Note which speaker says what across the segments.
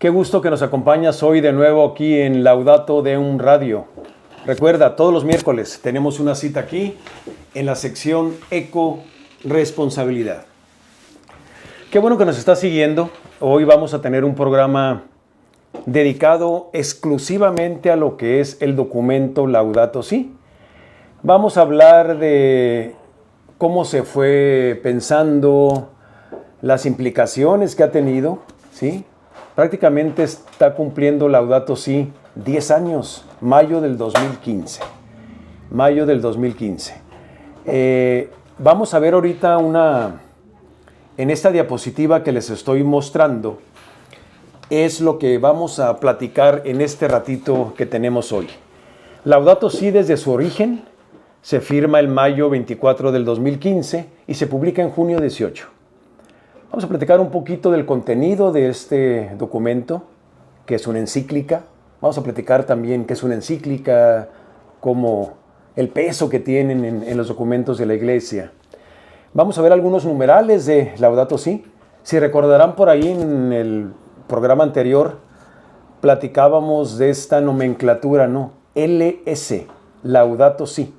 Speaker 1: Qué gusto que nos acompañas hoy de nuevo aquí en Laudato Deum Radio. Recuerda, todos los miércoles tenemos una cita aquí en la sección Eco-Responsabilidad. Qué bueno que nos estás siguiendo. Hoy vamos a tener un programa dedicado exclusivamente a lo que es el documento Laudato Si. Vamos a hablar de cómo se fue pensando, las implicaciones que ha tenido, ¿sí? Prácticamente está cumpliendo Laudato Si 10 años, mayo del 2015. Mayo del 2015. Vamos a ver ahorita en esta diapositiva que les estoy mostrando, es lo que vamos a platicar en este ratito que tenemos hoy. Laudato Si desde su origen se firma el mayo 24 del 2015 y se publica en junio 18. Vamos a platicar un poquito del contenido de este documento, que es una encíclica. Vamos a platicar también qué es una encíclica, como el peso que tienen en los documentos de la Iglesia. Vamos a ver algunos numerales de Laudato Si. Si recordarán por ahí en el programa anterior, platicábamos de esta nomenclatura, ¿no? LS, Laudato Si.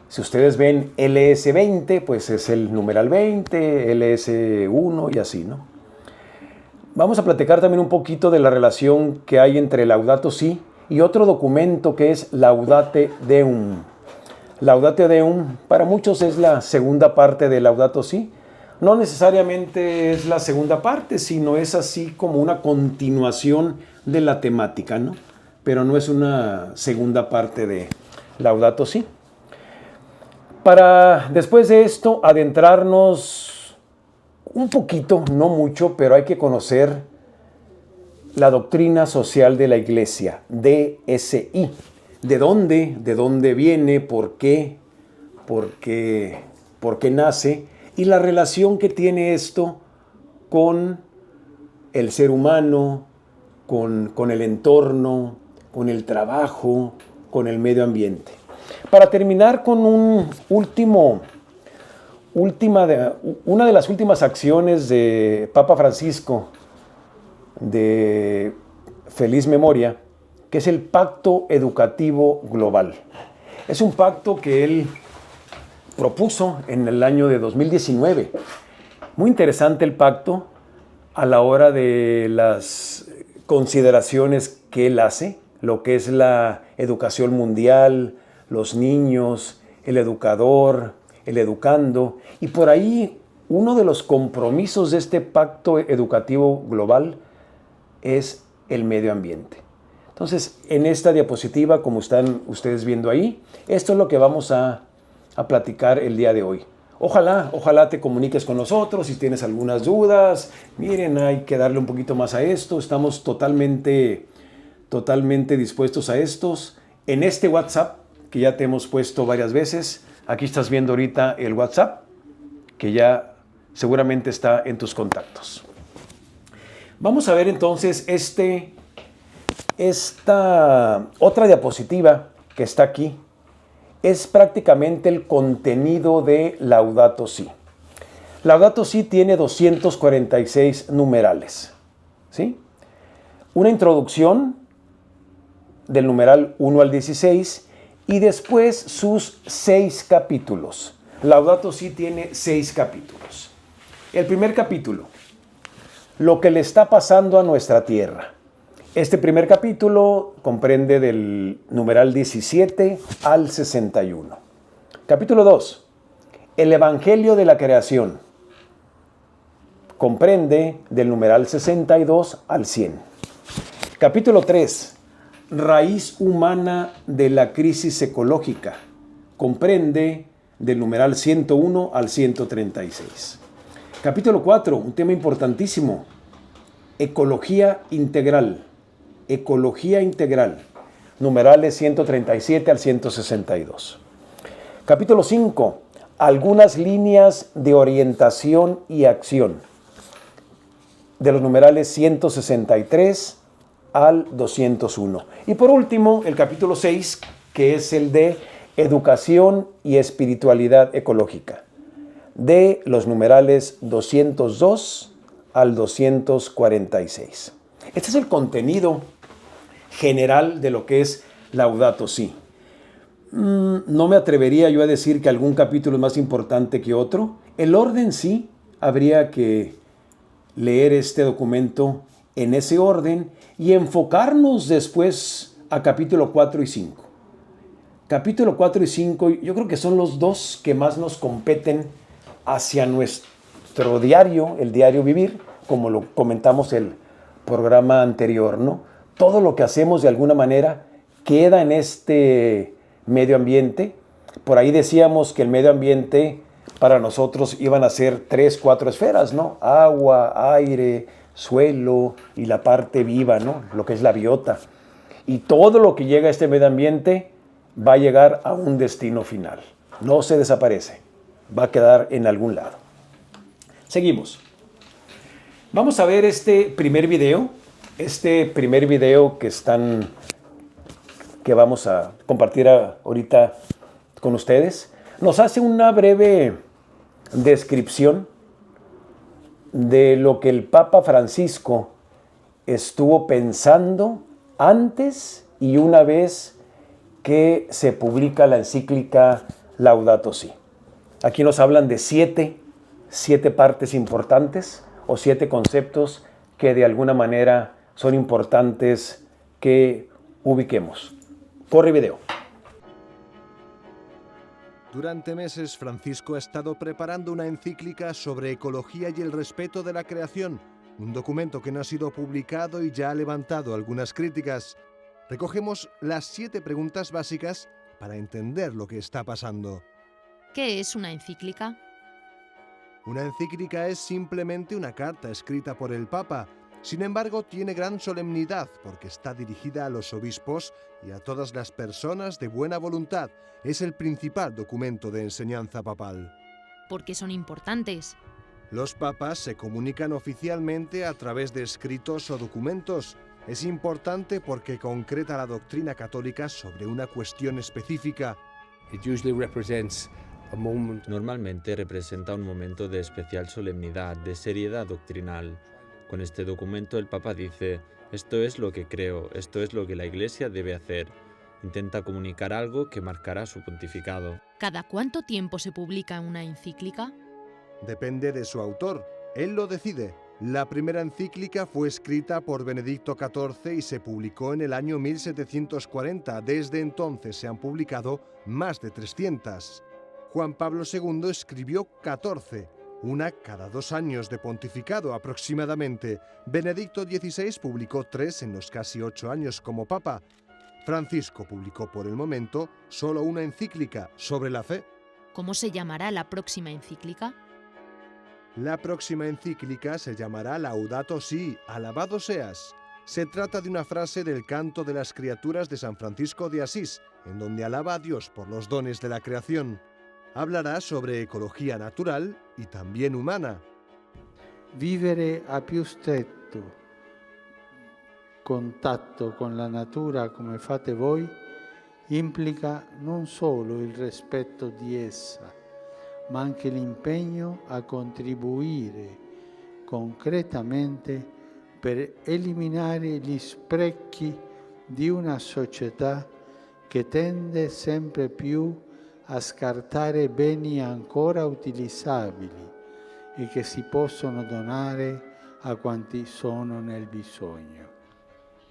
Speaker 1: Si ustedes ven LS20, pues es el numeral 20, LS1 y así, ¿no? Vamos a platicar también un poquito de la relación que hay entre Laudato Si y otro documento que es Laudate Deum. Laudate Deum para muchos es la segunda parte de Laudato Si. No necesariamente es la segunda parte, sino es así como una continuación de la temática, ¿no? Pero no es una segunda parte de Laudato Si. Para después de esto adentrarnos un poquito, no mucho, pero hay que conocer la doctrina social de la Iglesia, DSI. ¿De dónde viene? ¿Por qué nace? Y la relación que tiene esto con el ser humano, con el entorno, con el trabajo, con el medio ambiente. Para terminar con una de las últimas acciones de Papa Francisco de feliz memoria, que es el Pacto Educativo Global. Es un pacto que él propuso en el año de 2019. Muy interesante el pacto a la hora de las consideraciones que él hace, lo que es la educación mundial, los niños, el educador, el educando. Y por ahí uno de los compromisos de este Pacto Educativo Global es el medio ambiente. Entonces, en esta diapositiva, como están ustedes viendo ahí, esto es lo que vamos a platicar el día de hoy. Ojalá te comuniques con nosotros si tienes algunas dudas. Miren, hay que darle un poquito más a esto. Estamos totalmente dispuestos a estos. En este WhatsApp, que ya te hemos puesto varias veces, aquí estás viendo ahorita el WhatsApp, que ya seguramente está en tus contactos. Vamos a ver entonces esta otra diapositiva que está aquí. Es prácticamente el contenido de Laudato Si. Laudato Si tiene 246 numerales, ¿sí? Una introducción del numeral 1 al 16 y después sus 6 capítulos. Laudato Si tiene 6 capítulos. El primer capítulo, lo que le está pasando a nuestra tierra. Este primer capítulo comprende del numeral 17 al 61. Capítulo 2, el Evangelio de la creación. Comprende del numeral 62 al 100. Capítulo 3, raíz humana de la crisis ecológica. Comprende del numeral 101 al 136. Capítulo 4, un tema importantísimo, ecología integral. Ecología integral, numerales 137 al 162. Capítulo 5, algunas líneas de orientación y acción, de los numerales 163 al 201. Y por último, el capítulo 6, que es el de educación y espiritualidad ecológica, de los numerales 202 al 246. Este es el contenido general de lo que es Laudato Si. No me atrevería yo a decir que algún capítulo es más importante que otro. El orden sí, habría que leer este documento en ese orden y enfocarnos después a capítulo 4 y 5. Capítulo 4 y 5 yo creo que son los dos que más nos competen hacia nuestro diario, el diario vivir, como lo comentamos el programa anterior, ¿no? Todo lo que hacemos de alguna manera queda en este medio ambiente. Por ahí decíamos que el medio ambiente para nosotros iban a ser 3, 4 esferas, ¿no? Agua, aire, suelo y la parte viva, ¿no? Lo que es la biota. Y todo lo que llega a este medio ambiente va a llegar a un destino final. No se desaparece, va a quedar en algún lado. Seguimos. Vamos a ver este primer video que vamos a compartir ahorita con ustedes. Nos hace una breve descripción de lo que el Papa Francisco estuvo pensando antes y una vez que se publica la encíclica Laudato Si. Aquí nos hablan de siete partes importantes o 7 conceptos que de alguna manera son importantes que ubiquemos. Corre video.
Speaker 2: Durante meses, Francisco ha estado preparando una encíclica sobre ecología y el respeto de la creación, un documento que no ha sido publicado y ya ha levantado algunas críticas. Recogemos las 7 preguntas básicas para entender lo que está pasando.
Speaker 3: ¿Qué es una encíclica?
Speaker 2: Una encíclica es simplemente una carta escrita por el Papa. Sin embargo, tiene gran solemnidad porque está dirigida a los obispos y a todas las personas de buena voluntad. Es el principal documento de enseñanza papal.
Speaker 3: ¿Por qué son importantes?
Speaker 2: Los papas se comunican oficialmente a través de escritos o documentos. Es importante porque concreta la doctrina católica sobre una cuestión específica.
Speaker 4: Normalmente representa un momento de especial solemnidad, de seriedad doctrinal. Con este documento el Papa dice: esto es lo que creo, esto es lo que la Iglesia debe hacer. Intenta comunicar algo que marcará su pontificado.
Speaker 3: ¿Cada cuánto tiempo se publica una encíclica?
Speaker 2: Depende de su autor. Él lo decide. La primera encíclica fue escrita por Benedicto XIV y se publicó en el año 1740. Desde entonces se han publicado más de 300. Juan Pablo II escribió 14, una cada 2 años de pontificado aproximadamente. Benedicto XVI publicó 3 en los casi 8 años como papa. Francisco publicó por el momento solo una encíclica sobre la fe.
Speaker 3: ¿Cómo se llamará la próxima encíclica?
Speaker 2: La próxima encíclica se llamará Laudato Si, alabado seas. Se trata de una frase del Canto de las Criaturas de San Francisco de Asís, en donde alaba a Dios por los dones de la creación. Hablará sobre ecología natural y también humana.
Speaker 5: Vivere a più stretto contatto con la natura come fate voi implica non solo il rispetto di essa, ma anche l'impegno a contribuire concretamente per eliminare gli sprechi di una società che tende sempre più a scartare beni ancora utilizzabili e che si possono donare a quanti sono nel bisogno.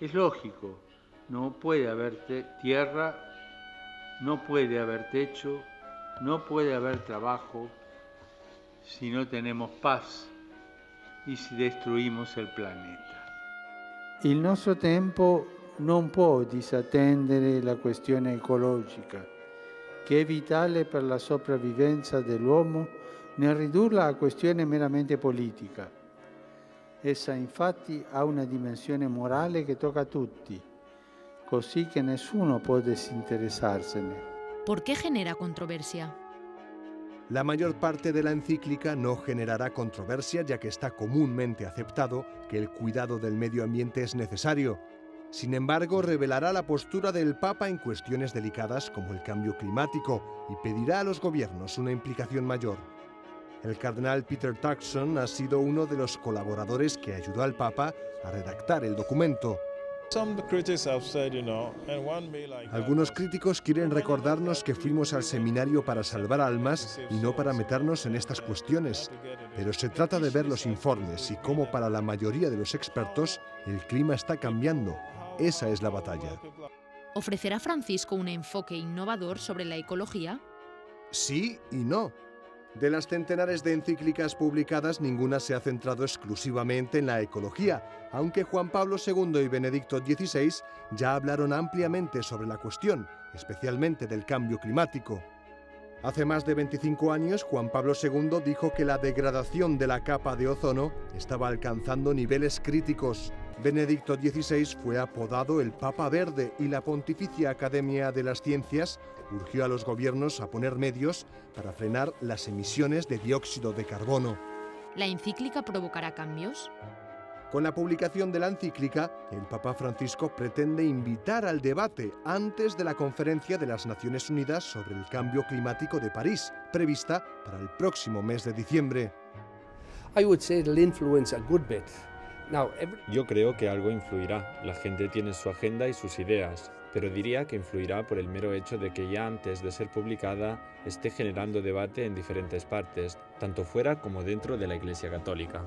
Speaker 6: Es lógico, no puede haber tierra, no puede haber techo, no puede haber trabajo si no tenemos paz y si destruimos el planeta.
Speaker 5: Il nostro tempo non può disattendere la questione ecologica, che è vitale per la sopravvivenza dell'uomo nel ridurla a questione meramente politica. Essa infatti ha una dimensione morale che tocca a tutti, così che nessuno può desinteressarsene.
Speaker 3: ¿Por qué genera controversia?
Speaker 2: La mayor parte de la encíclica no generará controversia, ya que está comúnmente aceptado que el cuidado del medio ambiente es necesario. Sin embargo, revelará la postura del Papa en cuestiones delicadas como el cambio climático y pedirá a los gobiernos una implicación mayor. El cardenal Peter Turkson ha sido uno de los colaboradores que ayudó al Papa a redactar el documento. Algunos críticos quieren recordarnos que fuimos al seminario para salvar almas y no para meternos en estas cuestiones. Pero se trata de ver los informes y cómo para la mayoría de los expertos el clima está cambiando. Esa es la batalla.
Speaker 3: ¿Ofrecerá Francisco un enfoque innovador sobre la ecología?
Speaker 2: Sí y no. De las centenares de encíclicas publicadas, ninguna se ha centrado exclusivamente en la ecología, aunque Juan Pablo II y Benedicto XVI ya hablaron ampliamente sobre la cuestión, especialmente del cambio climático. Hace más de 25 años, Juan Pablo II dijo que la degradación de la capa de ozono estaba alcanzando niveles críticos. Benedicto XVI fue apodado el Papa Verde y la Pontificia Academia de las Ciencias urgió a los gobiernos a poner medios para frenar las emisiones de dióxido de carbono.
Speaker 3: ¿La encíclica provocará cambios?
Speaker 2: Con la publicación de la encíclica, el Papa Francisco pretende invitar al debate antes de la Conferencia de las Naciones Unidas sobre el Cambio Climático de París, prevista para el próximo mes de diciembre.
Speaker 4: Yo creo que algo influirá. La gente tiene su agenda y sus ideas, pero diría que influirá por el mero hecho de que ya antes de ser publicada esté generando debate en diferentes partes, tanto fuera como dentro de la Iglesia Católica.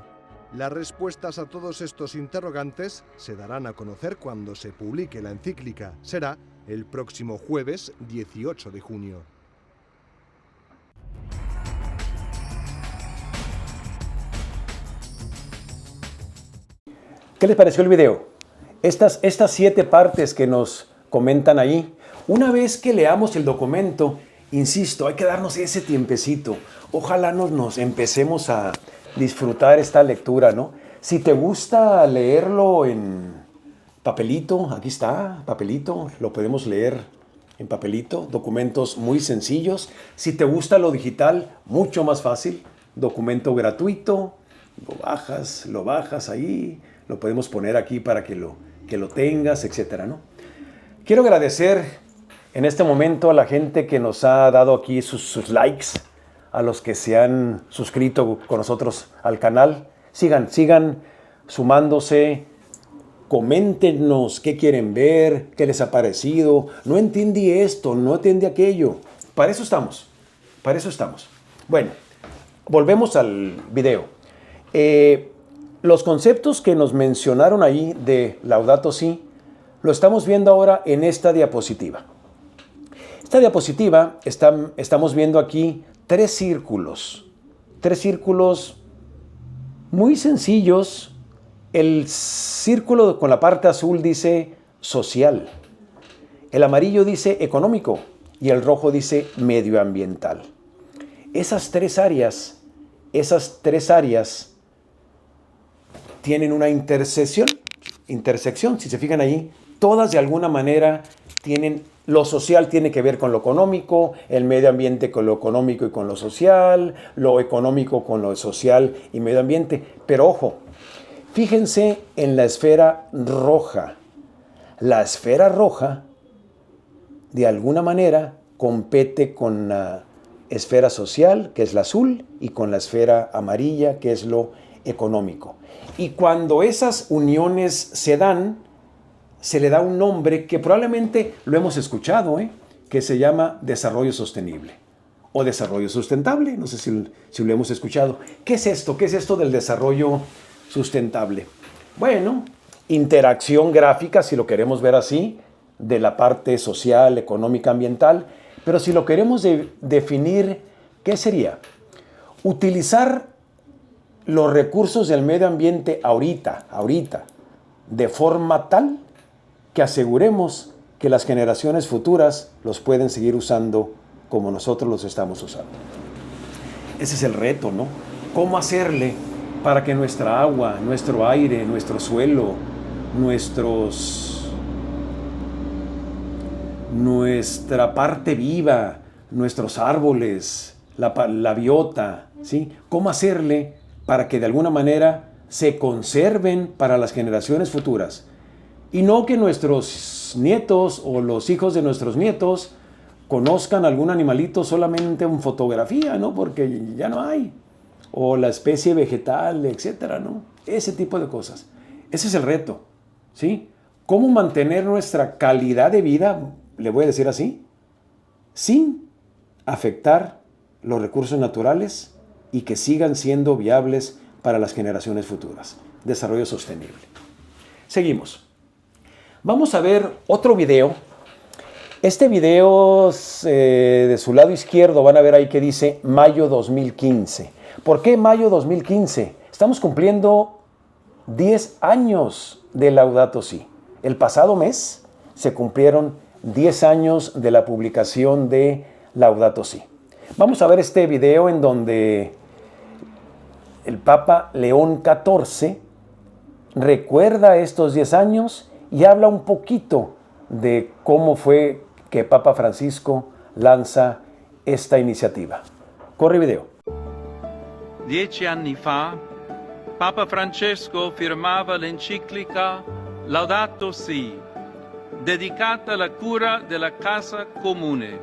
Speaker 2: Las respuestas a todos estos interrogantes se darán a conocer cuando se publique la encíclica. Será el próximo jueves 18 de junio.
Speaker 1: ¿Qué les pareció el video? Estas 7 partes que nos comentan ahí, una vez que leamos el documento, insisto, hay que darnos ese tiempecito. Ojalá nos empecemos a disfrutar esta lectura, ¿no? Si te gusta leerlo en papelito, aquí está, papelito, lo podemos leer en papelito, documentos muy sencillos. Si te gusta lo digital, mucho más fácil, documento gratuito, lo bajas ahí, lo podemos poner aquí para que lo tengas, etcétera, ¿no? Quiero agradecer en este momento a la gente que nos ha dado aquí sus likes, a los que se han suscrito con nosotros al canal. Sigan sumándose, coméntenos qué quieren ver, qué les ha parecido. No entendí esto, no entendí aquello. Para eso estamos. Bueno, volvemos al video. Los conceptos que nos mencionaron ahí de Laudato Si, lo estamos viendo ahora en esta diapositiva. Esta diapositiva estamos viendo aquí 3 círculos muy sencillos. El círculo con la parte azul dice social, el amarillo dice económico y el rojo dice medioambiental. Esas tres áreas tienen una intersección, si se fijan ahí, todas de alguna manera tienen. Lo social tiene que ver con lo económico, el medio ambiente con lo económico y con lo social, lo económico con lo social y medio ambiente. Pero ojo, fíjense en la esfera roja. La esfera roja, de alguna manera, compete con la esfera social, que es la azul, y con la esfera amarilla, que es lo económico. Y cuando esas uniones se dan, se le da un nombre que probablemente lo hemos escuchado, que se llama desarrollo sostenible o desarrollo sustentable. No sé si lo hemos escuchado. ¿Qué es esto? ¿Qué es esto del desarrollo sustentable? Bueno, interacción gráfica, si lo queremos ver así, de la parte social, económica, ambiental. Pero si lo queremos definir, ¿qué sería? Utilizar los recursos del medio ambiente ahorita, de forma tal que aseguremos que las generaciones futuras los pueden seguir usando como nosotros los estamos usando. Ese es el reto, ¿no? ¿Cómo hacerle para que nuestra agua, nuestro aire, nuestro suelo, nuestra parte viva, nuestros árboles, la biota, ¿sí? ¿Cómo hacerle para que de alguna manera se conserven para las generaciones futuras? Y no que nuestros nietos o los hijos de nuestros nietos conozcan algún animalito solamente en fotografía, ¿no? Porque ya no hay. o la especie vegetal, etcétera, ¿no? Ese tipo de cosas. Ese es el reto, ¿sí? ¿Cómo mantener nuestra calidad de vida, le voy a decir así, sin afectar los recursos naturales y que sigan siendo viables para las generaciones futuras? Desarrollo sostenible. Seguimos. Vamos a ver otro video. Este video de su lado izquierdo van a ver ahí que dice mayo 2015. ¿Por qué mayo 2015? Estamos cumpliendo 10 años de Laudato Si. El pasado mes se cumplieron 10 años de la publicación de Laudato Si. Vamos a ver este video en donde el Papa León XIV recuerda estos 10 años y habla un poquito de cómo fue que Papa Francisco lanza esta iniciativa. Corre video.
Speaker 7: 10 anni fa, Papa Francesco firmava l'enciclica Laudato Si, dedicata alla cura della casa comune.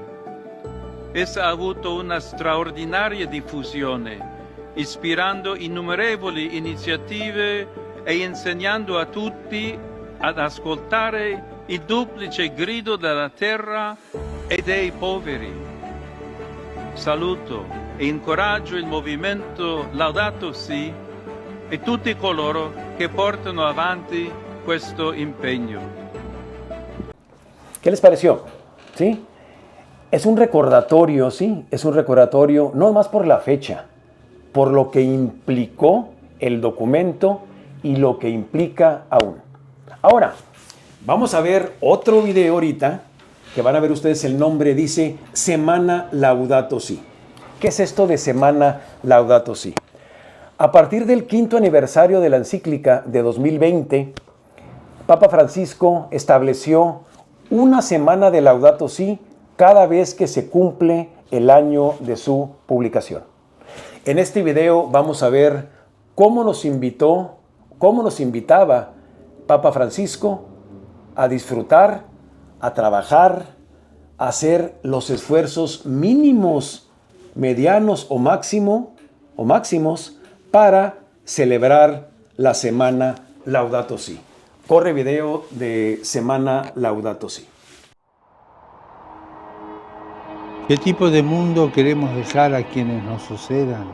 Speaker 7: Essa ha avuto una straordinaria diffusione, ispirando innumerevoli iniziative e insegnando a tutti ad ascoltare il duplice grido della terra e dei poveri. Saluto e incoraggio il movimento Laudato Si e tutti coloro che portano avanti questo impegno.
Speaker 1: ¿Qué les pareció? ¿Sí? Es un recordatorio, sí, es un recordatorio no más por la fecha, por lo que implicó el documento y lo que implica aún. Ahora, vamos a ver otro video ahorita, que van a ver ustedes el nombre, dice Semana Laudato Si. ¿Qué es esto de Semana Laudato Si? A partir del 5º aniversario de la encíclica de 2020, Papa Francisco estableció una semana de Laudato Si cada vez que se cumple el año de su publicación. En este video vamos a ver cómo nos invitaba Papa Francisco a disfrutar, a trabajar, a hacer los esfuerzos mínimos, medianos o máximos para celebrar la Semana Laudato Si. Corre video de Semana Laudato Si.
Speaker 5: ¿Qué tipo de mundo queremos dejar a quienes nos sucedan,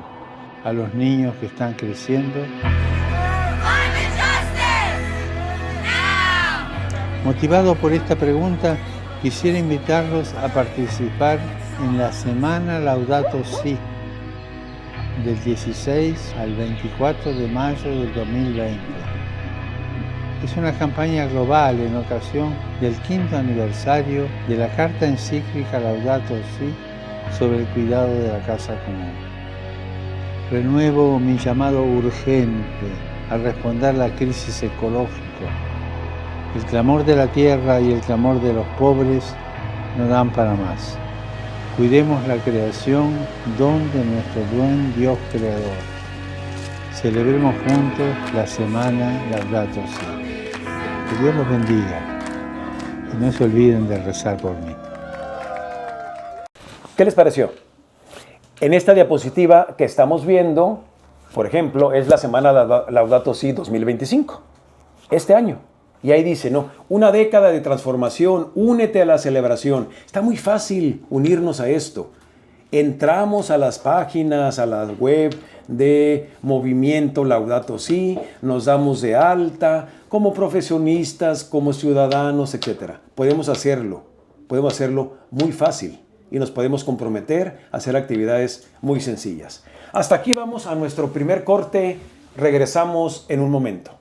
Speaker 5: a los niños que están creciendo? Motivado por esta pregunta, quisiera invitarlos a participar en la Semana Laudato Si, del 16 al 24 de mayo del 2020. Es una campaña global en ocasión del 5º aniversario de la Carta Encíclica Laudato Si sobre el cuidado de la casa común. Renuevo mi llamado urgente a responder a la crisis ecológica. El clamor de la tierra y el clamor de los pobres no dan para más. Cuidemos la creación, don de nuestro buen Dios Creador. Celebremos juntos la Semana Laudato Si. Que Dios los bendiga y no se olviden de rezar por mí.
Speaker 1: ¿Qué les pareció? En esta diapositiva que estamos viendo, por ejemplo, es la Semana Laudato Si 2025, este año. Y ahí dice, ¿no? Una década de transformación, únete a la celebración. Está muy fácil unirnos a esto. Entramos a las páginas, a la web de Movimiento Laudato Si, nos damos de alta como profesionistas, como ciudadanos, etc. Podemos hacerlo muy fácil y nos podemos comprometer a hacer actividades muy sencillas. Hasta aquí vamos a nuestro primer corte. Regresamos en un momento.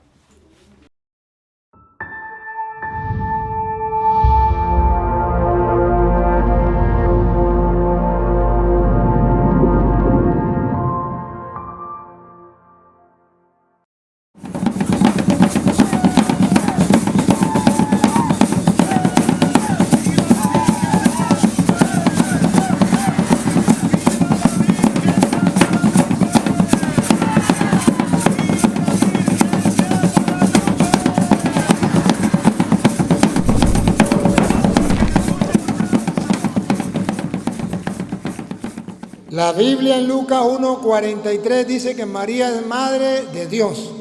Speaker 8: La Biblia en Lucas 1:43 dice que María es madre de Dios.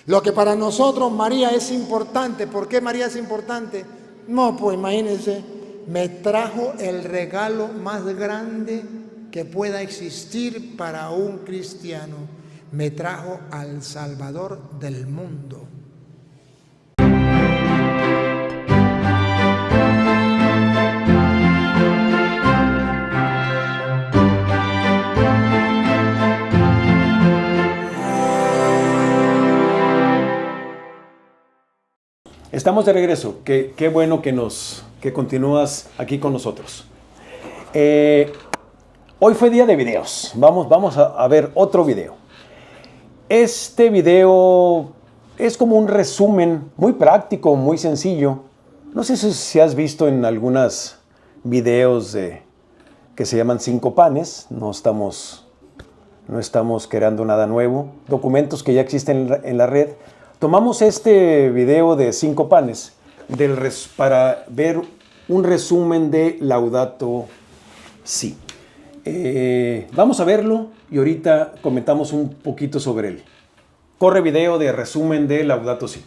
Speaker 8: Lo que para nosotros María es importante. ¿Por qué María es importante? No, pues imagínense, me trajo el regalo más grande que pueda existir para un cristiano. Me trajo al Salvador del mundo.
Speaker 1: Estamos de regreso. Qué bueno que continúas aquí con nosotros. Hoy fue día de videos. Vamos a ver otro video. Este video es como un resumen muy práctico, muy sencillo. No sé si has visto en algunos videos que se llaman 5 panes. No estamos creando nada nuevo. Documentos que ya existen en la red. Tomamos este video de 5 panes para ver un resumen de Laudato Si. Vamos a verlo y ahorita comentamos un poquito sobre él. Corre video de resumen de Laudato Si.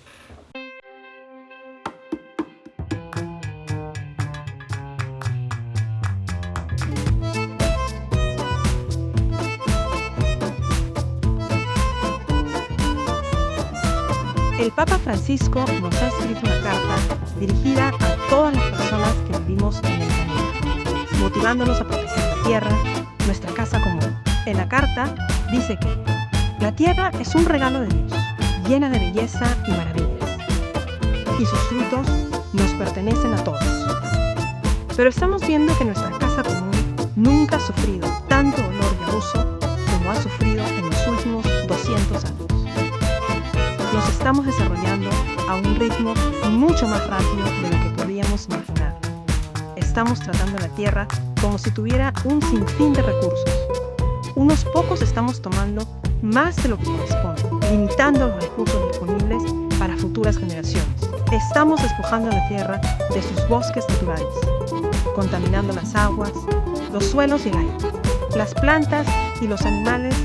Speaker 9: El Papa Francisco nos ha escrito una carta dirigida a todas las personas que vivimos en el planeta, motivándonos a proteger la tierra, nuestra casa común. En la carta dice que la tierra es un regalo de Dios, llena de belleza y maravillas, y sus frutos nos pertenecen a todos. Pero estamos viendo que nuestra casa común nunca ha sufrido tanto dolor y abuso como ha sufrido en los últimos 200 años. Nos estamos desarrollando a un ritmo mucho más rápido de lo que podíamos imaginar. Estamos tratando la tierra como si tuviera un sinfín de recursos. Unos pocos estamos tomando más de lo que corresponde, limitando los recursos disponibles para futuras generaciones. Estamos despojando a la tierra de sus bosques naturales, contaminando las aguas, los suelos y el aire. Las plantas y los animales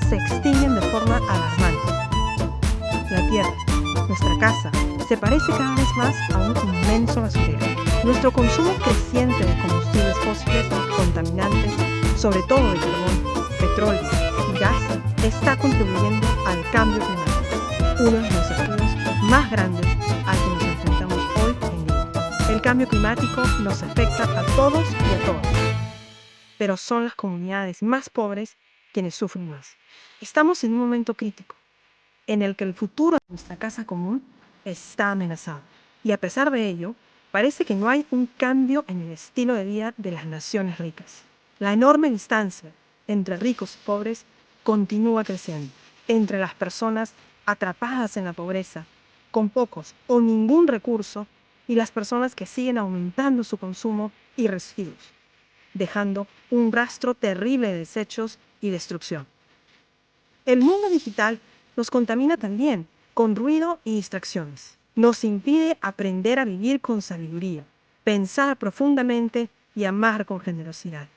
Speaker 9: se extinguen de forma alarmante. La tierra, nuestra casa, se parece cada vez más a un inmenso basurero. Nuestro consumo creciente de combustibles fósiles contaminantes, sobre todo de carbón, petróleo y gas, está contribuyendo al cambio climático, uno de los desafíos más grandes al que nos enfrentamos hoy en día. El cambio climático nos afecta a todos y a todas, pero son las comunidades más pobres quienes sufren más. Estamos en un momento crítico, en el que el futuro de nuestra casa común está amenazado. Y a pesar de ello, parece que no hay un cambio en el estilo de vida de las naciones ricas. La enorme distancia entre ricos y pobres continúa creciendo. Entre las personas atrapadas en la pobreza, con pocos o ningún recurso, y las personas que siguen aumentando su consumo y residuos, dejando un rastro terrible de desechos y destrucción. El mundo digital nos contamina también con ruido y distracciones. Nos impide aprender a vivir con sabiduría, pensar profundamente y amar con generosidad.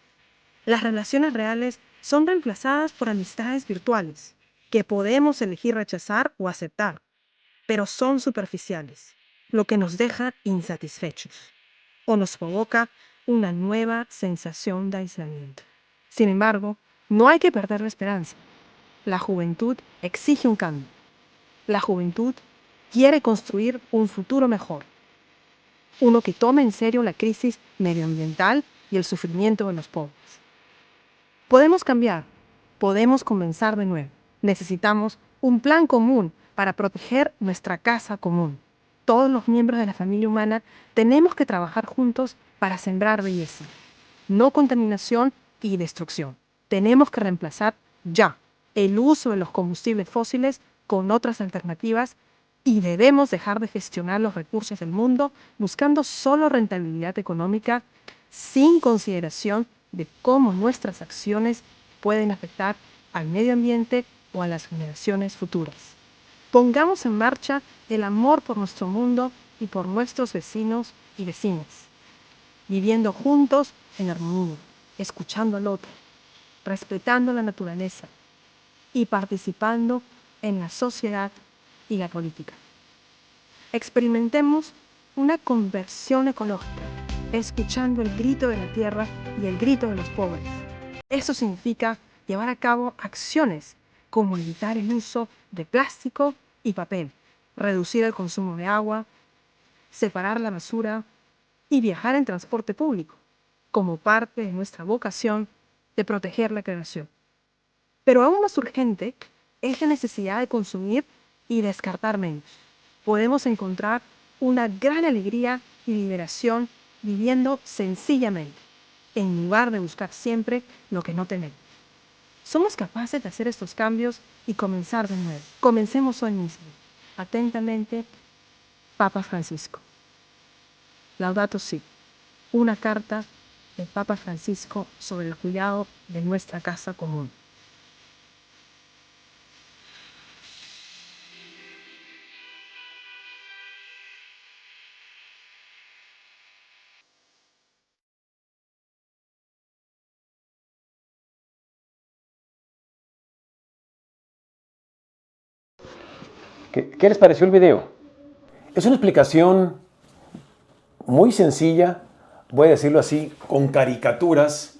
Speaker 9: Las relaciones reales son reemplazadas por amistades virtuales, que podemos elegir rechazar o aceptar, pero son superficiales, lo que nos deja insatisfechos o nos provoca una nueva sensación de aislamiento. Sin embargo, no hay que perder la esperanza. La juventud exige un cambio. La juventud quiere construir un futuro mejor. Uno que tome en serio la crisis medioambiental y el sufrimiento de los pobres. Podemos cambiar. Podemos comenzar de nuevo. Necesitamos un plan común para proteger nuestra casa común. Todos los miembros de la familia humana tenemos que trabajar juntos para sembrar belleza, no contaminación y destrucción. Tenemos que reemplazar ya el uso de los combustibles fósiles con otras alternativas y debemos dejar de gestionar los recursos del mundo buscando solo rentabilidad económica sin consideración de cómo nuestras acciones pueden afectar al medio ambiente o a las generaciones futuras. Pongamos en marcha el amor por nuestro mundo y por nuestros vecinos y vecinas, viviendo juntos en armonía, escuchando al otro, respetando la naturaleza y participando en la sociedad y la política. Experimentemos una conversión ecológica, escuchando el grito de la tierra y el grito de los pobres. Eso significa llevar a cabo acciones como evitar el uso de plástico y papel, reducir el consumo de agua, separar la basura y viajar en transporte público, como parte de nuestra vocación de proteger la creación. Pero aún más urgente es la necesidad de consumir y descartar menos. Podemos encontrar una gran alegría y liberación viviendo sencillamente, en lugar de buscar siempre lo que no tenemos. Somos capaces de hacer estos cambios y comenzar de nuevo. Comencemos hoy mismo. Atentamente, Papa Francisco. Laudato Si. Una carta del Papa Francisco sobre el cuidado de nuestra casa común.
Speaker 1: ¿Qué les pareció el video? Es una explicación muy sencilla, voy a decirlo así, con caricaturas,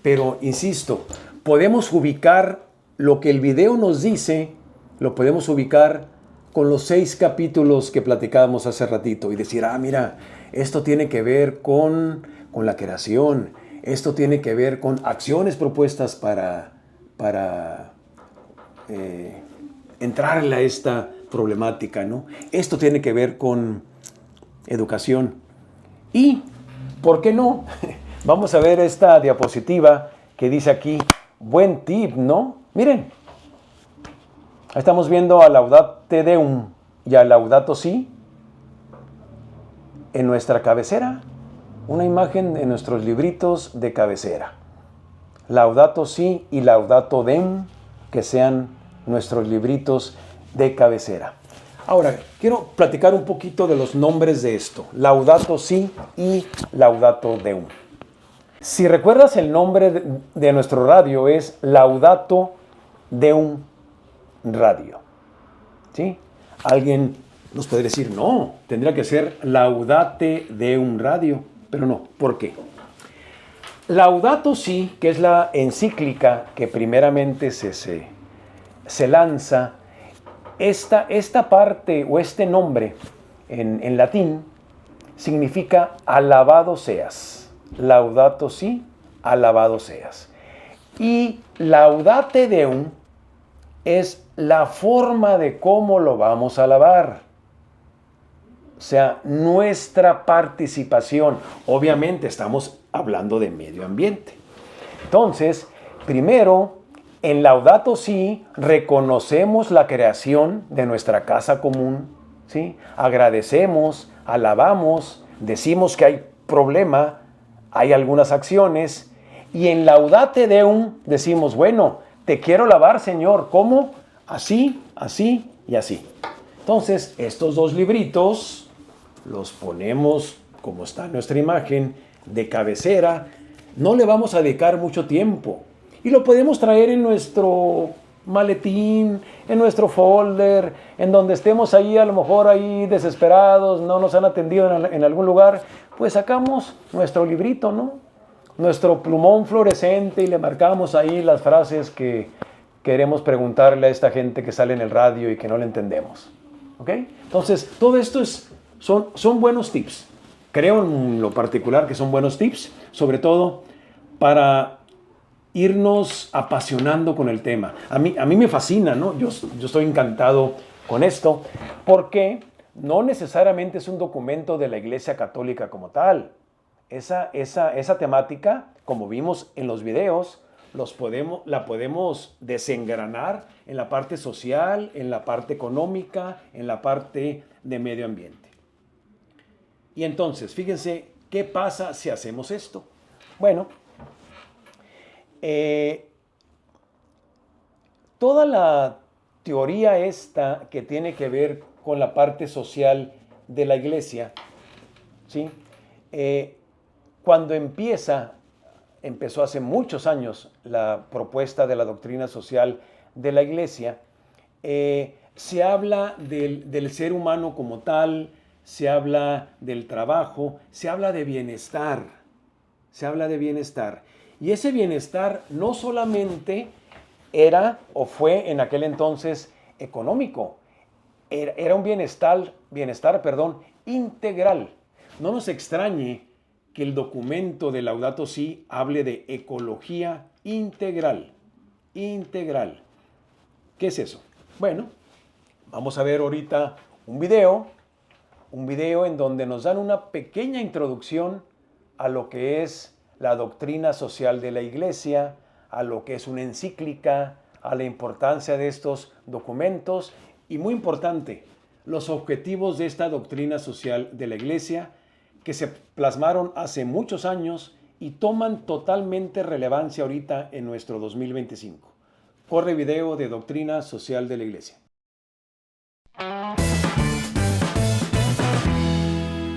Speaker 1: pero insisto, podemos ubicar lo que el video nos dice, lo podemos ubicar con los 6 capítulos que platicábamos hace ratito y decir, mira, esto tiene que ver con la creación, esto tiene que ver con acciones propuestas para entrarle a esta problemática, ¿no? Esto tiene que ver con educación. Y, ¿por qué no? Vamos a ver esta diapositiva que dice aquí, buen tip, ¿no? Miren, ahí estamos viendo a Laudate Deum y a Laudato Si en nuestra cabecera, una imagen en nuestros libritos de cabecera. Laudato Si y Laudato Deum, que sean nuestros libritos de cabecera. Ahora, quiero platicar un poquito de los nombres de esto. Laudato Si y Laudato Deum. Si recuerdas, el nombre de nuestro radio es Laudato Deum Radio. ¿Sí? Alguien nos podría decir, no, tendría que ser Laudate Deum Radio. Pero no, ¿por qué? Laudato Si, que es la encíclica que primeramente se lanza, esta parte o este nombre en latín significa alabado seas. Laudato Si, alabado seas. Y Laudate Deum es la forma de cómo lo vamos a alabar. O sea, nuestra participación. Obviamente estamos hablando de medio ambiente. Entonces, primero, en Laudato Si reconocemos la creación de nuestra casa común, ¿sí? Agradecemos, alabamos, decimos que hay problema, hay algunas acciones, y en Laudate Deum decimos, bueno, te quiero alabar, Señor. ¿Cómo? Así, así y así. Entonces, estos 2 libritos los ponemos, como está en nuestra imagen, de cabecera. No le vamos a dedicar mucho tiempo. Y lo podemos traer en nuestro maletín, en nuestro folder, en donde estemos ahí, a lo mejor ahí desesperados, no nos han atendido en algún lugar, pues sacamos nuestro librito, ¿no? Nuestro plumón fluorescente y le marcamos ahí las frases que queremos preguntarle a esta gente que sale en el radio y que no le entendemos. ¿Ok? Entonces, todo esto son buenos tips. Creo en lo particular que son buenos tips, sobre todo para irnos apasionando con el tema. A mí me fascina, ¿no? Yo estoy encantado con esto, porque no necesariamente es un documento de la Iglesia Católica como tal. Esa temática, como vimos en los videos, la podemos desengranar en la parte social, en la parte económica, en la parte de medio ambiente. Y entonces, fíjense, ¿qué pasa si hacemos esto? Bueno, toda la teoría esta que tiene que ver con la parte social de la iglesia, ¿sí? Cuando empezó hace muchos años la propuesta de la doctrina social de la Iglesia, se habla del ser humano como tal, se habla del trabajo, se habla de bienestar, Y ese bienestar no solamente era o fue en aquel entonces económico, era un bienestar, integral. No nos extrañe que el documento de Laudato Si hable de ecología integral. ¿Qué es eso? Bueno, vamos a ver ahorita un video en donde nos dan una pequeña introducción a lo que es la doctrina social de la Iglesia, a lo que es una encíclica, a la importancia de estos documentos y, muy importante, los objetivos de esta doctrina social de la Iglesia que se plasmaron hace muchos años y toman totalmente relevancia ahorita en nuestro 2025. Corre video de Doctrina Social de la Iglesia.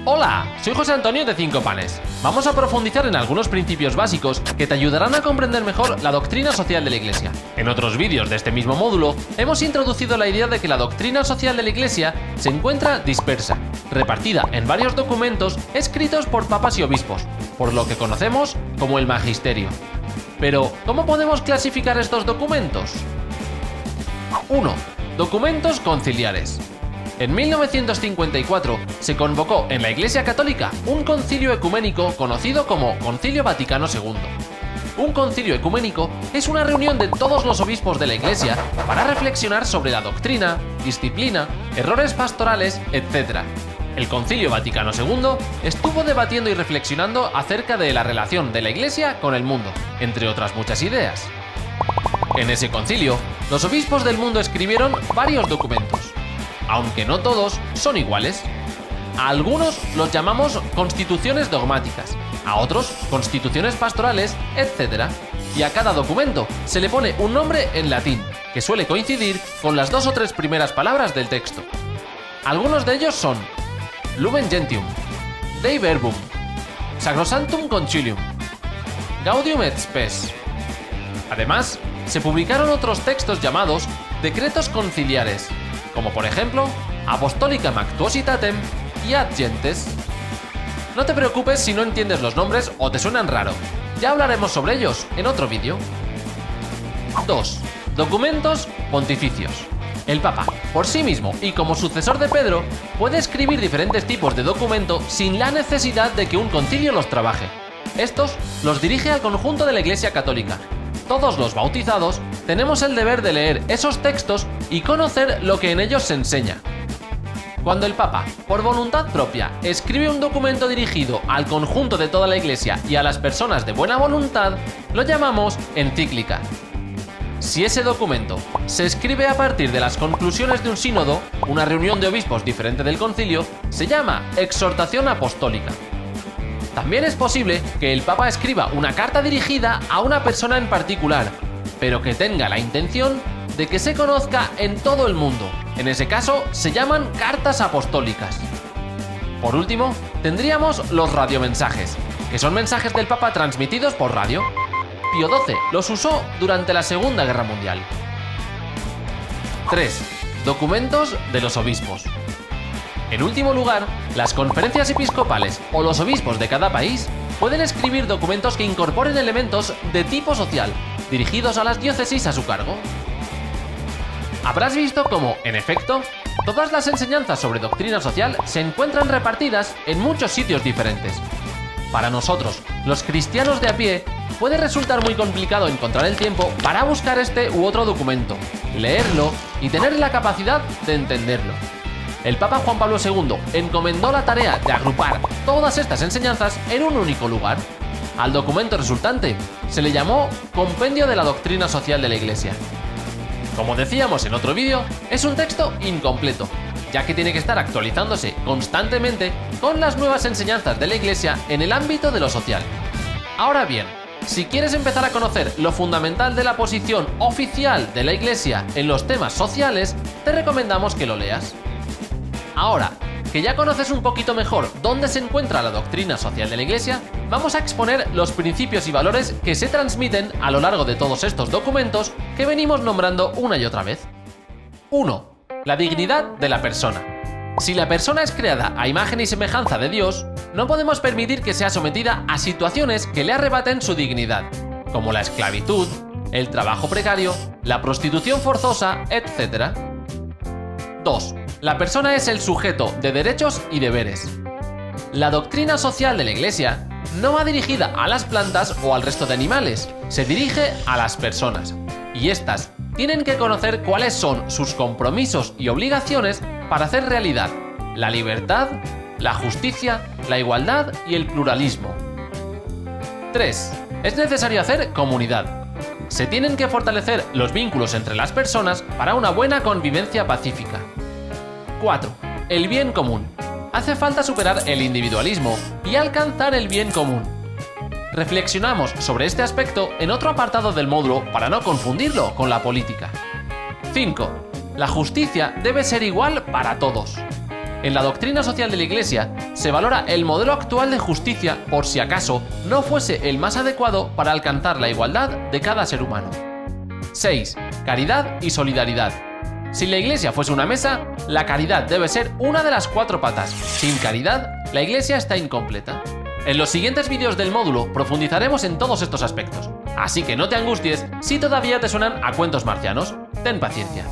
Speaker 10: Hola, soy José Antonio de 5 Panes. Vamos a profundizar en algunos principios básicos que te ayudarán a comprender mejor la doctrina social de la Iglesia. En otros vídeos de este mismo módulo, hemos introducido la idea de que la doctrina social de la Iglesia se encuentra dispersa, repartida en varios documentos escritos por papas y obispos, por lo que conocemos como el magisterio. Pero, ¿cómo podemos clasificar estos documentos? 1. Documentos conciliares. En 1954 se convocó en la Iglesia Católica un concilio ecuménico conocido como Concilio Vaticano II. Un concilio ecuménico es una reunión de todos los obispos de la Iglesia para reflexionar sobre la doctrina, disciplina, errores pastorales, etc. El Concilio Vaticano II estuvo debatiendo y reflexionando acerca de la relación de la Iglesia con el mundo, entre otras muchas ideas. En ese concilio, los obispos del mundo escribieron varios documentos. Aunque no todos son iguales. A algunos los llamamos constituciones dogmáticas, a otros constituciones pastorales, etc. Y a cada documento se le pone un nombre en latín, que suele coincidir con las 2 o 3 primeras palabras del texto. Algunos de ellos son Lumen Gentium, Dei Verbum, Sacrosanctum Concilium, Gaudium et Spes. Además, se publicaron otros textos llamados decretos conciliares, como por ejemplo Apostolicam Actuositatem y Ad Gentes. No te preocupes si no entiendes los nombres o te suenan raro, ya hablaremos sobre ellos en otro vídeo. 2. Documentos pontificios. El Papa, por sí mismo y como sucesor de Pedro, puede escribir diferentes tipos de documento sin la necesidad de que un concilio los trabaje. Estos los dirige al conjunto de la Iglesia Católica. Todos los bautizados tenemos el deber de leer esos textos y conocer lo que en ellos se enseña. Cuando el Papa, por voluntad propia, escribe un documento dirigido al conjunto de toda la Iglesia y a las personas de buena voluntad, lo llamamos encíclica. Si ese documento se escribe a partir de las conclusiones de un sínodo, una reunión de obispos diferente del concilio, se llama exhortación apostólica. También es posible que el Papa escriba una carta dirigida a una persona en particular, pero que tenga la intención de que se conozca en todo el mundo. En ese caso, se llaman cartas apostólicas. Por último, tendríamos los radiomensajes, que son mensajes del Papa transmitidos por radio. Pío XII los usó durante la Segunda Guerra Mundial. 3. Documentos de los obispos. En último lugar, las conferencias episcopales o los obispos de cada país pueden escribir documentos que incorporen elementos de tipo social, dirigidos a las diócesis a su cargo. Habrás visto cómo, en efecto, todas las enseñanzas sobre doctrina social se encuentran repartidas en muchos sitios diferentes. Para nosotros, los cristianos de a pie, puede resultar muy complicado encontrar el tiempo para buscar este u otro documento, leerlo y tener la capacidad de entenderlo. El Papa Juan Pablo II encomendó la tarea de agrupar todas estas enseñanzas en un único lugar. Al documento resultante se le llamó Compendio de la Doctrina Social de la Iglesia. Como decíamos en otro vídeo, es un texto incompleto, ya que tiene que estar actualizándose constantemente con las nuevas enseñanzas de la Iglesia en el ámbito de lo social. Ahora bien, si quieres empezar a conocer lo fundamental de la posición oficial de la Iglesia en los temas sociales, te recomendamos que lo leas. Ahora, que ya conoces un poquito mejor dónde se encuentra la doctrina social de la Iglesia, vamos a exponer los principios y valores que se transmiten a lo largo de todos estos documentos que venimos nombrando una y otra vez. 1. La dignidad de la persona. Si la persona es creada a imagen y semejanza de Dios, no podemos permitir que sea sometida a situaciones que le arrebaten su dignidad, como la esclavitud, el trabajo precario, la prostitución forzosa, etc. 2. La persona es el sujeto de derechos y deberes. La doctrina social de la Iglesia no va dirigida a las plantas o al resto de animales, se dirige a las personas, y éstas tienen que conocer cuáles son sus compromisos y obligaciones para hacer realidad la libertad, la justicia, la igualdad y el pluralismo. 3. Es necesario hacer comunidad. Se tienen que fortalecer los vínculos entre las personas para una buena convivencia pacífica. 4. El bien común. Hace falta superar el individualismo y alcanzar el bien común. Reflexionamos sobre este aspecto en otro apartado del módulo para no confundirlo con la política. 5. La justicia debe ser igual para todos. En la doctrina social de la Iglesia se valora el modelo actual de justicia por si acaso no fuese el más adecuado para alcanzar la igualdad de cada ser humano. 6. Caridad y solidaridad. Si la Iglesia fuese una mesa, la caridad debe ser una de las 4 patas. Sin caridad, la Iglesia está incompleta. En los siguientes vídeos del módulo profundizaremos en todos estos aspectos, así que no te angusties si todavía te suenan a cuentos marcianos. Ten paciencia.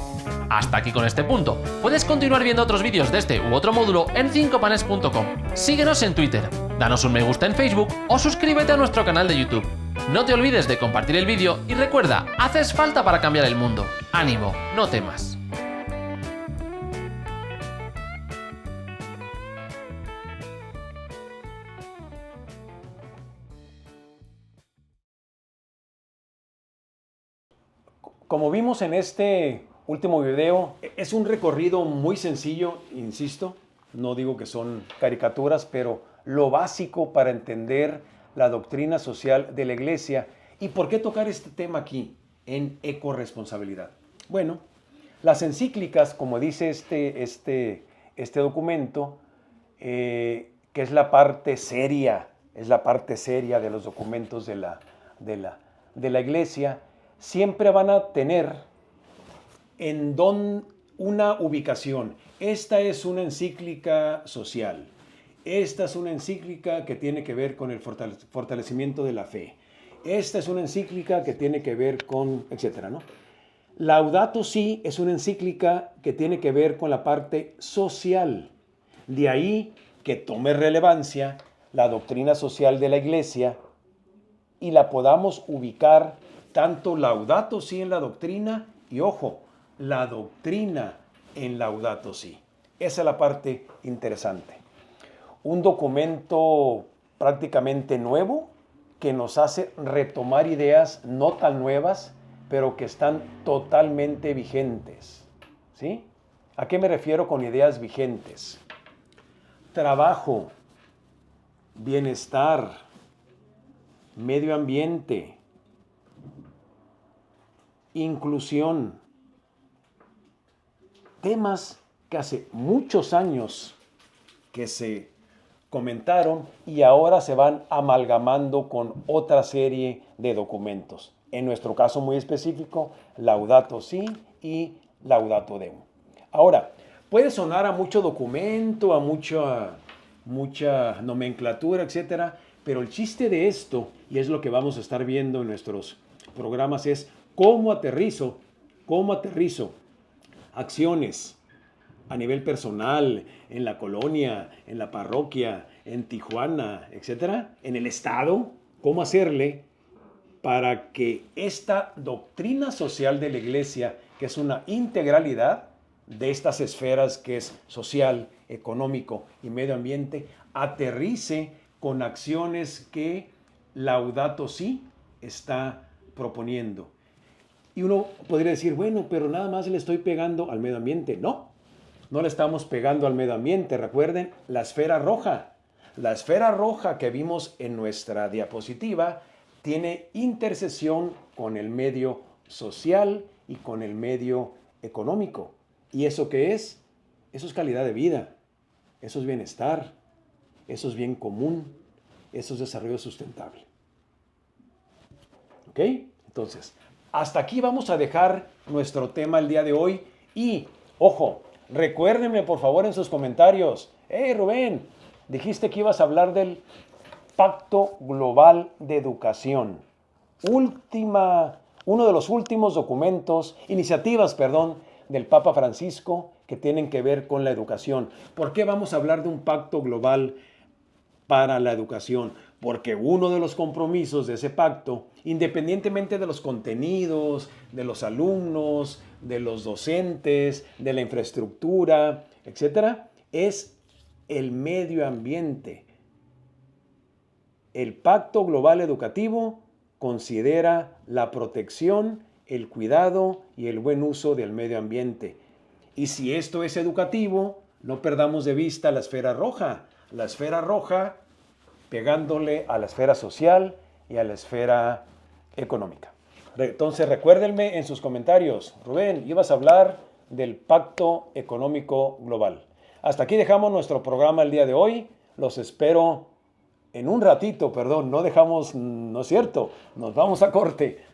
Speaker 10: Hasta aquí con este punto. Puedes continuar viendo otros vídeos de este u otro módulo en 5panes.com. Síguenos en Twitter, danos un me gusta en Facebook o suscríbete a nuestro canal de YouTube. No te olvides de compartir el vídeo y recuerda, haces falta para cambiar el mundo. Ánimo, no temas.
Speaker 1: Como vimos en este último video, es un recorrido muy sencillo, insisto, no digo que son caricaturas, pero lo básico para entender la doctrina social de la Iglesia. ¿Y por qué tocar este tema aquí, en ecorresponsabilidad? Bueno, las encíclicas, como dice este documento, que es la parte seria, de los documentos de la Iglesia, siempre van a tener una ubicación. Esta es una encíclica social. Esta es una encíclica que tiene que ver con el fortalecimiento de la fe. Esta es una encíclica que tiene que ver con, etcétera, ¿no? Laudato Si es una encíclica que tiene que ver con la parte social. De ahí que tome relevancia la doctrina social de la Iglesia y la podamos ubicar tanto Laudato Si en la doctrina y, ojo, la doctrina en Laudato Si. Esa es la parte interesante. Un documento prácticamente nuevo que nos hace retomar ideas no tan nuevas, pero que están totalmente vigentes. ¿Sí? ¿A qué me refiero con ideas vigentes? Trabajo, bienestar, medio ambiente, inclusión, temas que hace muchos años que se comentaron y ahora se van amalgamando con otra serie de documentos. En nuestro caso muy específico, Laudato Si y Laudato Deum. Ahora, puede sonar a mucho documento, a mucha nomenclatura, etcétera, pero el chiste de esto, y es lo que vamos a estar viendo en nuestros programas, es cómo aterrizo acciones a nivel personal, en la colonia, en la parroquia, en Tijuana, etcétera, en el estado, cómo hacerle para que esta doctrina social de la Iglesia, que es una integralidad de estas esferas que es social, económico y medio ambiente, aterrice con acciones que Laudato Si está proponiendo. Y uno podría decir, bueno, pero nada más le estoy pegando al medio ambiente. No le estamos pegando al medio ambiente. Recuerden la esfera roja. La esfera roja que vimos en nuestra diapositiva tiene intersección con el medio social y con el medio económico. ¿Y eso qué es? Eso es calidad de vida. eso es bienestar, eso es bien común, eso es desarrollo sustentable. ¿Ok? Entonces, hasta aquí vamos a dejar nuestro tema el día de hoy. Y, ojo, recuérdenme por favor en sus comentarios. Rubén, dijiste que ibas a hablar del Pacto Global de Educación. Uno de los últimos iniciativas, del Papa Francisco que tienen que ver con la educación. ¿Por qué vamos a hablar de un pacto global para la educación? Porque uno de los compromisos de ese pacto, independientemente de los contenidos, de los alumnos, de los docentes, de la infraestructura, etcétera, es el medio ambiente. El Pacto Global Educativo considera la protección, el cuidado y el buen uso del medio ambiente. Y si esto es educativo, no perdamos de vista la esfera roja. La esfera roja pegándole a la esfera social y a la esfera económica. Entonces recuérdenme en sus comentarios, Rubén, ibas a hablar del Pacto Económico Global. Hasta aquí dejamos nuestro programa el día de hoy. Los espero en un ratito, no es cierto, nos vamos a corte.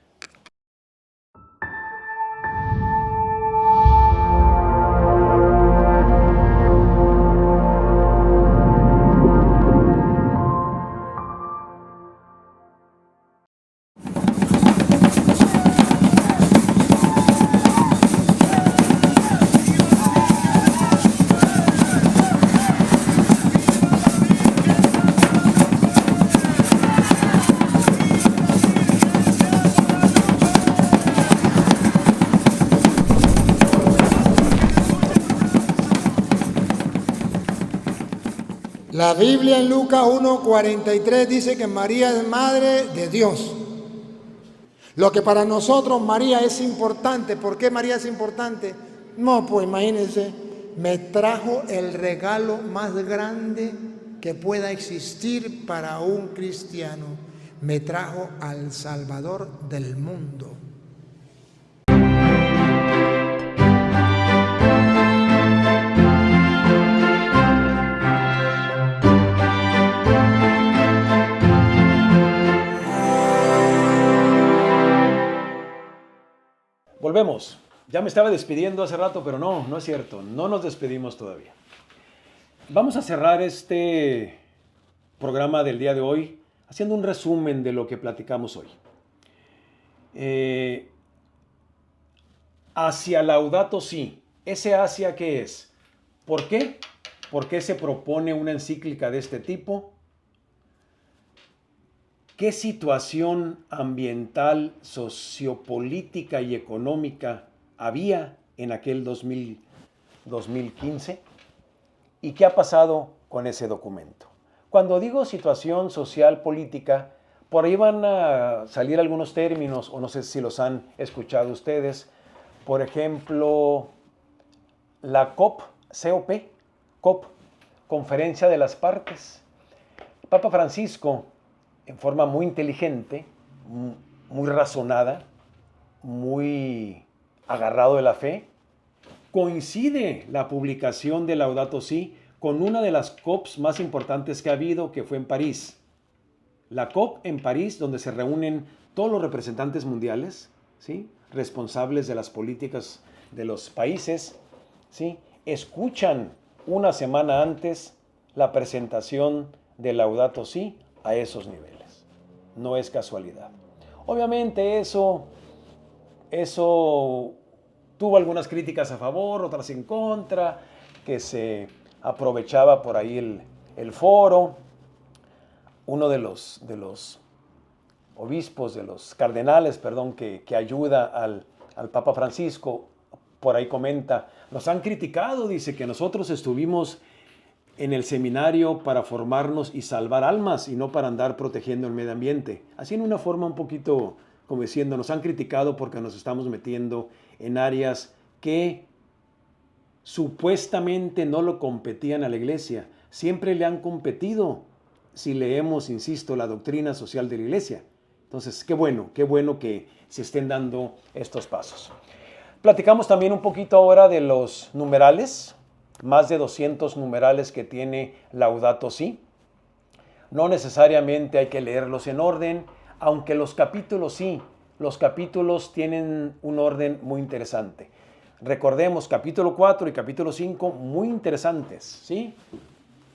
Speaker 8: La Biblia en Lucas 1:43 dice que María es madre de Dios. Lo que para nosotros María es importante. ¿Por qué María es importante? No, pues imagínense, me trajo el regalo más grande que pueda existir para un cristiano. Me trajo al Salvador del mundo.
Speaker 1: Volvemos. Ya me estaba despidiendo hace rato, pero no es cierto. No nos despedimos todavía. Vamos a cerrar este programa del día de hoy haciendo un resumen de lo que platicamos hoy. Hacia Laudato Si. ¿Ese hacia qué es? ¿Por qué? ¿Por qué se propone una encíclica de este tipo? ¿Qué situación ambiental, sociopolítica y económica había en aquel 2015? ¿Y qué ha pasado con ese documento? Cuando digo situación social, política, por ahí van a salir algunos términos, o no sé si los han escuchado ustedes. Por ejemplo, la COP, Conferencia de las Partes. Papa Francisco, en forma muy inteligente, muy razonada, muy agarrado de la fe, coincide la publicación de Laudato Si con una de las COPs más importantes que ha habido, que fue en París. La COP en París, donde se reúnen todos los representantes mundiales, ¿sí?, responsables de las políticas de los países, ¿sí?, escuchan una semana antes la presentación de Laudato Si a esos niveles. No es casualidad. Obviamente eso tuvo algunas críticas a favor, otras en contra, que se aprovechaba por ahí el foro. Uno de los obispos, de los cardenales, que ayuda al Papa Francisco, por ahí comenta, nos han criticado, dice, que nosotros estuvimos en el seminario para formarnos y salvar almas y no para andar protegiendo el medio ambiente. Así en una forma un poquito como diciendo, nos han criticado porque nos estamos metiendo en áreas que supuestamente no lo competían a la iglesia. Siempre le han competido si leemos, insisto, la doctrina social de la iglesia. Entonces, qué bueno que se estén dando estos pasos. Platicamos también un poquito ahora de los numerales. más de 200 numerales que tiene Laudato Si. No necesariamente hay que leerlos en orden, aunque los capítulos sí, los capítulos tienen un orden muy interesante. Recordemos, capítulo 4 y capítulo 5, muy interesantes, ¿sí?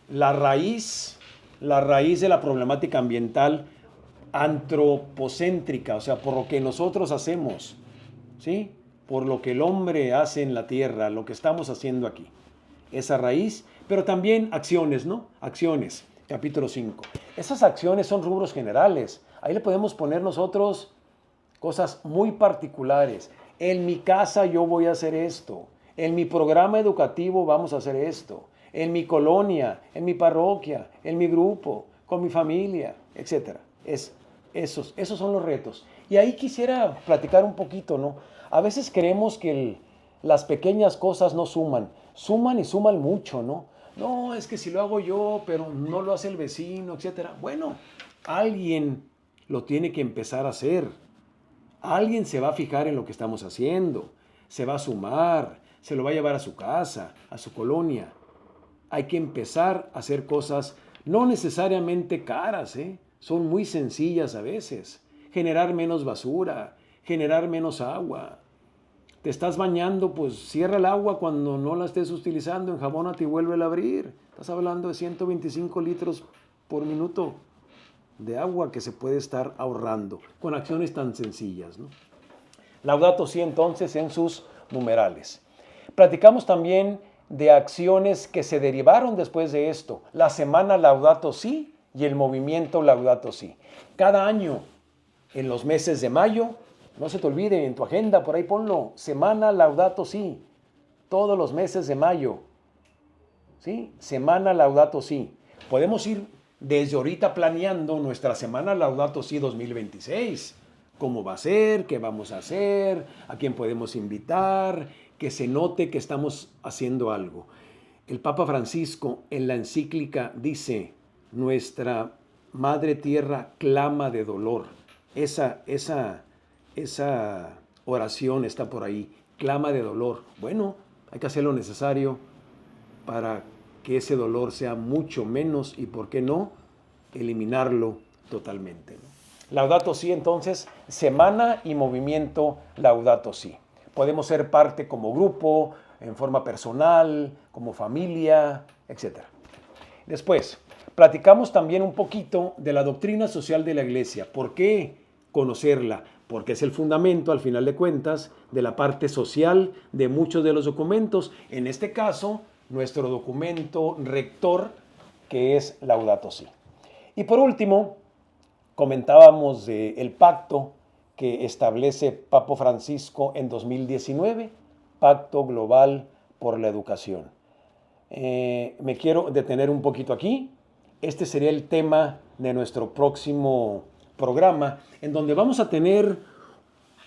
Speaker 1: La raíz de la problemática ambiental antropocéntrica, o sea, por lo que nosotros hacemos, ¿sí? Por lo que el hombre hace en la tierra, lo que estamos haciendo aquí. Esa raíz, pero también acciones, ¿no? Acciones, capítulo 5. Esas acciones son rubros generales. Ahí le podemos poner nosotros cosas muy particulares. En mi casa yo voy a hacer esto. En mi programa educativo vamos a hacer esto. En mi colonia, en mi parroquia, en mi grupo, con mi familia, etc. Esos son los retos. Y ahí quisiera platicar un poquito, ¿no? A veces creemos que las pequeñas cosas no suman. Suman y suman mucho, ¿no? No, es que si lo hago yo, pero no lo hace el vecino, etc. Bueno, alguien lo tiene que empezar a hacer. Alguien se va a fijar en lo que estamos haciendo, se va a sumar, se lo va a llevar a su casa, a su colonia. Hay que empezar a hacer cosas no necesariamente caras, son muy sencillas a veces. Generar menos basura, generar menos agua. Te estás bañando, pues cierra el agua cuando no la estés utilizando, enjabónate y vuélvela a abrir. Estás hablando de 125 litros por minuto de agua que se puede estar ahorrando con acciones tan sencillas, ¿no? Laudato Si entonces en sus numerales. Platicamos también de acciones que se derivaron después de esto. La semana Laudato Si y el movimiento Laudato Si. Cada año, en los meses de mayo, no se te olvide, en tu agenda, por ahí ponlo, semana Laudato Si. Todos los meses de mayo, ¿sí? Semana Laudato Si. Podemos ir desde ahorita planeando nuestra semana Laudato Si 2026. ¿Cómo va a ser? ¿Qué vamos a hacer? ¿A quién podemos invitar? Que se note que estamos haciendo algo. El Papa Francisco en la encíclica dice, nuestra Madre Tierra clama de dolor. Esa oración está por ahí, clama de dolor. Bueno, hay que hacer lo necesario para que ese dolor sea mucho menos y, ¿por qué no?, eliminarlo totalmente, ¿no? Laudato Si, entonces, semana y movimiento Laudato Si. Podemos ser parte como grupo, en forma personal, como familia, etc. Después, platicamos también un poquito de la doctrina social de la Iglesia. ¿Por qué conocerla? Porque es el fundamento, al final de cuentas, de la parte social de muchos de los documentos. En este caso, nuestro documento rector, que es Laudato Si. Y por último, comentábamos del pacto que establece Papa Francisco en 2019, Pacto Global por la Educación. Me quiero detener un poquito aquí. Este sería el tema de nuestro próximo programa, en donde vamos a tener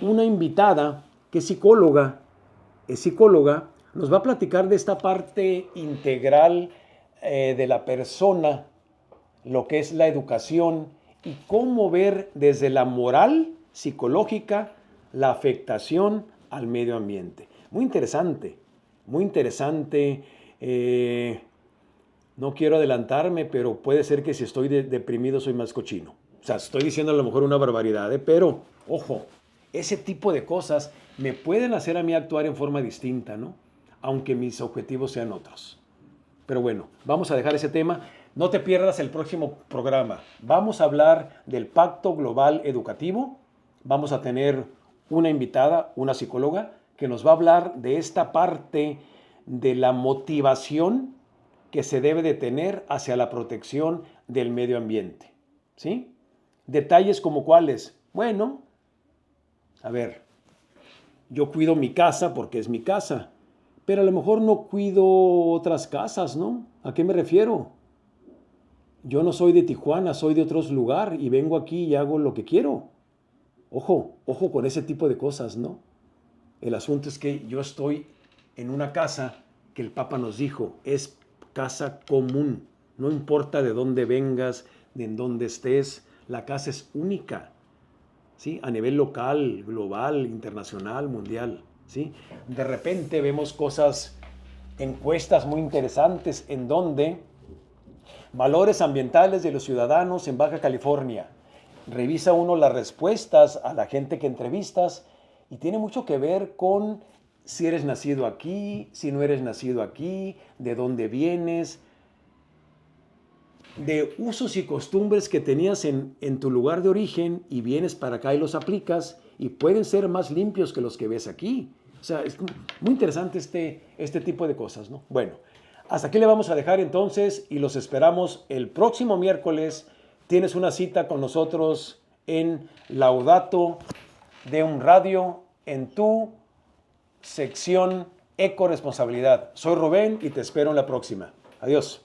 Speaker 1: una invitada que es psicóloga, nos va a platicar de esta parte integral de la persona, lo que es la educación y cómo ver desde la moral psicológica la afectación al medio ambiente. Muy interesante, muy interesante. No quiero adelantarme, pero puede ser que si estoy deprimido soy más cochino. O sea, estoy diciendo a lo mejor una barbaridad, pero, ojo, ese tipo de cosas me pueden hacer a mí actuar en forma distinta, ¿no? Aunque mis objetivos sean otros. Pero bueno, vamos a dejar ese tema. No te pierdas el próximo programa. Vamos a hablar del Pacto Global Educativo. Vamos a tener una invitada, una psicóloga, que nos va a hablar de esta parte de la motivación que se debe de tener hacia la protección del medio ambiente, ¿sí? Detalles como cuáles. Bueno, a ver, yo cuido mi casa porque es mi casa, pero a lo mejor no cuido otras casas, ¿no? ¿A qué me refiero? Yo no soy de Tijuana, soy de otro lugar y vengo aquí y hago lo que quiero. Ojo con ese tipo de cosas, ¿no? El asunto es que yo estoy en una casa que el Papa nos dijo, es casa común. No importa de dónde vengas, de en dónde estés, la casa es única, ¿sí? A nivel local, global, internacional, mundial, ¿sí? De repente vemos cosas encuestas muy interesantes en donde valores ambientales de los ciudadanos en Baja California. Revisa uno las respuestas a la gente que entrevistas y tiene mucho que ver con si eres nacido aquí, si no eres nacido aquí, de dónde vienes, de usos y costumbres que tenías en tu lugar de origen y vienes para acá y los aplicas y pueden ser más limpios que los que ves aquí. O sea, es muy interesante este tipo de cosas, ¿no? Bueno, hasta aquí le vamos a dejar entonces y los esperamos el próximo miércoles. Tienes una cita con nosotros en Laudato Deum Radio en tu sección Ecoresponsabilidad. Soy Rubén y te espero en la próxima. Adiós.